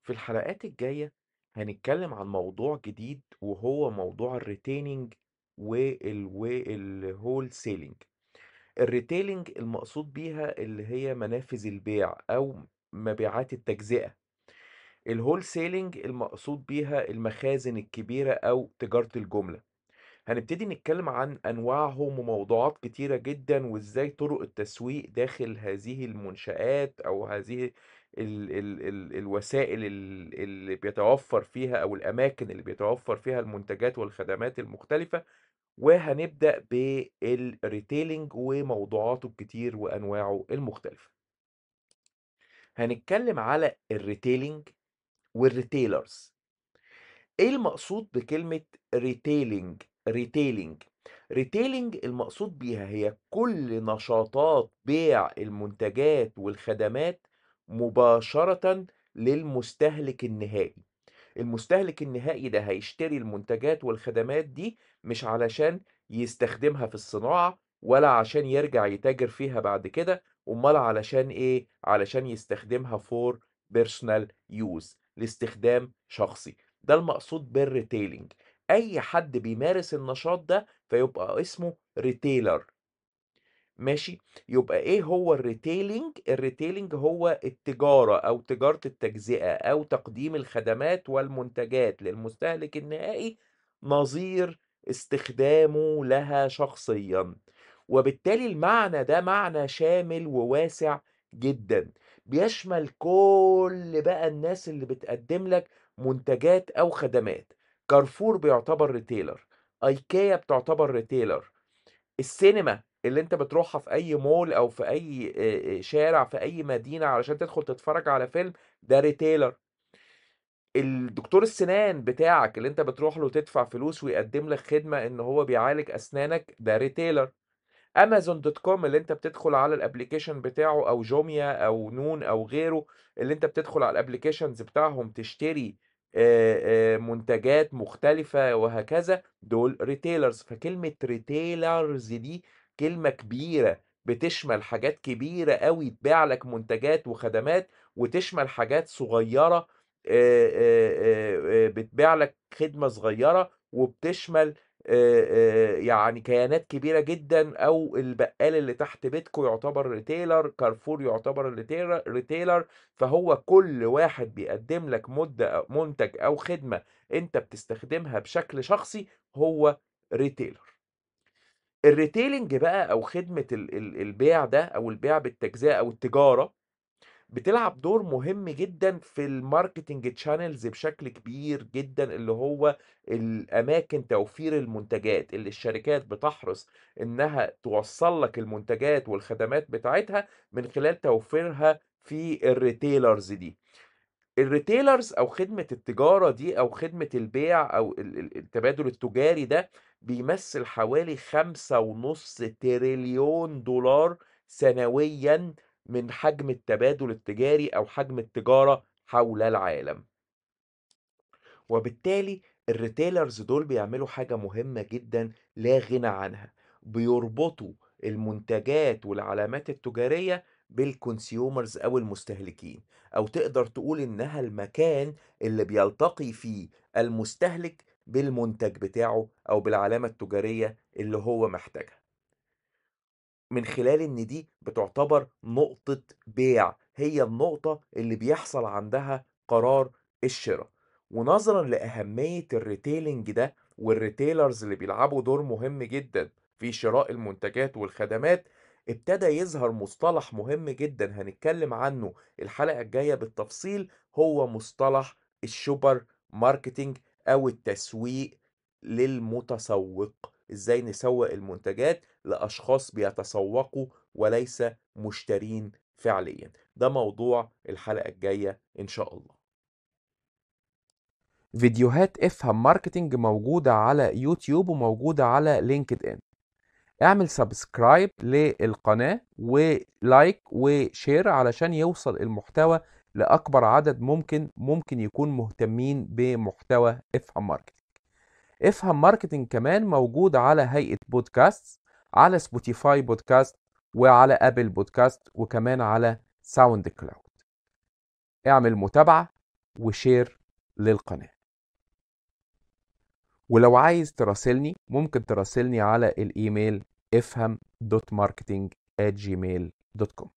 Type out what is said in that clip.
في الحلقات الجاية هنتكلم عن موضوع جديد وهو موضوع الريتيننج والهول سيلينج. الريتيلينج المقصود بيها اللي هي منافذ البيع او مبيعات التجزئة. الهول سيلينج المقصود بيها المخازن الكبيرة او تجارة الجملة. هنبتدي نتكلم عن أنواعهم وموضوعات كتيرة جدا وإزاي طرق التسويق داخل هذه المنشآت أو هذه ال الوسائل اللي بيتوفر فيها أو الأماكن اللي بيتوفر فيها المنتجات والخدمات المختلفة. وهنبدأ بالريتيلينج وموضوعاته الكتير وأنواعه المختلفة. هنتكلم على الريتيلينج والريتيلرز. ايه المقصود بكلمة ريتيلينج؟ ريتيلينج المقصود بيها هي كل نشاطات بيع المنتجات والخدمات مباشرة للمستهلك النهائي. المستهلك النهائي ده هيشتري المنتجات والخدمات دي مش علشان يستخدمها في الصناعة ولا عشان يرجع يتاجر فيها بعد كده. امال علشان ايه؟ علشان يستخدمها فور بيرسونال يوز، لاستخدام شخصي. ده المقصود بالريتيلينج. اي حد بيمارس النشاط ده فيبقى اسمه ريتيلر. ماشي. يبقى ايه هو الريتيلينج؟ الريتيلينج هو التجارة او تجارة التجزئة او تقديم الخدمات والمنتجات للمستهلك النهائي نظير استخدامه لها شخصيا. وبالتالي المعنى ده معنى شامل وواسع جدا، بيشمل كل بقى الناس اللي بتقدم لك منتجات او خدمات. كارفور بيعتبر ريتيلر، ايكيا بتعتبر ريتيلر، السينما اللي انت بتروحها في اي مول او في اي شارع في اي مدينة علشان تدخل تتفرج على فيلم، ده ريتيلر. الدكتور السنان بتاعك اللي انت بتروح له تدفع فلوس ويقدم لك خدمة ان هو بيعالج اسنانك، ده ريتيلر. امازون دوت كوم اللي انت بتدخل على الابليكيشن بتاعه، او جوميا او نون او غيره، اللي انت بتدخل على الابليكيشنز بتاعهم تشتري منتجات مختلفة وهكذا، دول ريتيلرز. فكلمة ريتيلرز دي كلمة كبيرة بتشمل حاجات كبيرة قوي، تبيع لك منتجات وخدمات، وتشمل حاجات صغيرة بتبيع لك خدمة صغيرة، وبتشمل يعني كيانات كبيرة جدا. او البقال اللي تحت بيتكو يعتبر ريتيلر، كارفور يعتبر ريتيلر. فهو كل واحد بيقدم لك منتج او خدمة انت بتستخدمها بشكل شخصي هو ريتيلر. الريتيلينج بقى او خدمة البيع ده او البيع بالتجزئة او التجارة بتلعب دور مهم جدا في الماركتنج تشانلز بشكل كبير جدا، اللي هو الاماكن توفير المنتجات اللي الشركات بتحرص انها توصل لك المنتجات والخدمات بتاعتها من خلال توفيرها في الريتيلرز دي. الريتيلرز او خدمة التجارة دي او خدمة البيع او التبادل التجاري ده بيمثل حوالي 5.5 تريليون دولار سنويا من حجم التبادل التجاري او حجم التجارة حول العالم. وبالتالي الريتيلرز دول بيعملوا حاجة مهمة جدا لا غنى عنها، بيربطوا المنتجات والعلامات التجارية بالكونسيومرز أو المستهلكين. أو تقدر تقول إنها المكان اللي بيلتقي فيه المستهلك بالمنتج بتاعه أو بالعلامة التجارية اللي هو محتاجها، من خلال ان دي بتعتبر نقطة بيع، هي النقطة اللي بيحصل عندها قرار الشراء. ونظرا لأهمية الريتيلينج ده والريتيلرز اللي بيلعبوا دور مهم جدا في شراء المنتجات والخدمات، ابتدى يظهر مصطلح مهم جدا هنتكلم عنه الحلقة الجاية بالتفصيل، هو مصطلح الشوبر ماركتينج او التسويق للمتسوق. ازاي نسوق المنتجات لأشخاص بيتسوقوا وليس مشترين فعليا. ده موضوع الحلقة الجاية إن شاء الله. فيديوهات افهم ماركتينج موجودة على يوتيوب وموجودة على لينكد ان. اعمل سبسكرايب للقناة ولايك وشير علشان يوصل المحتوى لأكبر عدد ممكن يكون مهتمين بمحتوى افهم ماركتينج. افهم ماركتينج كمان موجود على هيئة بودكاست، على سبوتيفاي بودكاست وعلى ابل بودكاست وكمان على ساوند كلاود. اعمل متابعة وشير للقناة. ولو عايز تراسلني ممكن تراسلني على الإيميل افهم.marketing@gmail.com.